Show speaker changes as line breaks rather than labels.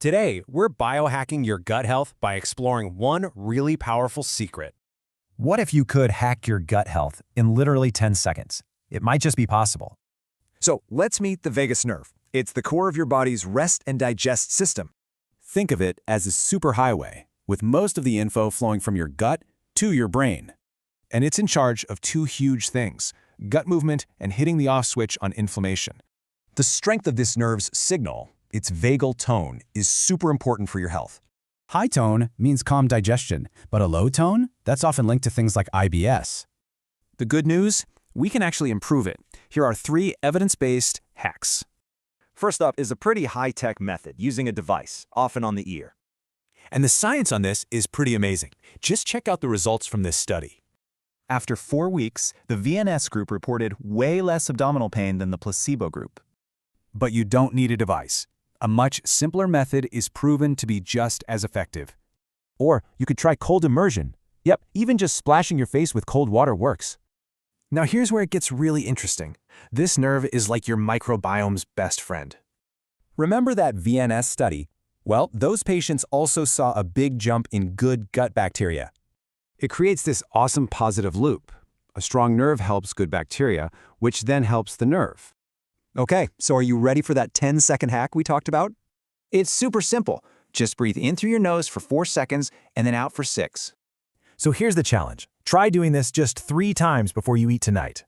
Today, we're biohacking your gut health by exploring one really powerful secret.
What if you could hack your gut health in literally 10 seconds? It might just be possible.
So let's meet the vagus nerve. It's the core of your body's rest and digest system.
Think of it as a superhighway, with most of the info flowing from your gut to your brain. And it's in charge of two huge things: gut movement and hitting the off switch on inflammation.
The strength of this nerve's signal, its vagal tone, is super important for your health.
High tone means calm digestion, but a low tone? That's often linked to things like IBS.
The good news? We can actually improve it. Here are 3 evidence-based hacks.
First up is a pretty high-tech method using a device, often on the ear.
And the science on this is pretty amazing. Just check out the results from this study.
After 4 weeks, the VNS group reported way less abdominal pain than the placebo group.
But you don't need a device. A much simpler method is proven to be just as effective.
Or you could try cold immersion. Yep, even just splashing your face with cold water works.
Now here's where it gets really interesting. This nerve is like your microbiome's best friend.
Remember that VNS study? Well, those patients also saw a big jump in good gut bacteria.
It creates this awesome positive loop. A strong nerve helps good bacteria, which then helps the nerve.
Okay, so are you ready for that 10-second hack we talked about? It's super simple. Just breathe in through your nose for 4 seconds and then out for 6.
So here's the challenge. Try doing this just 3 times before you eat tonight.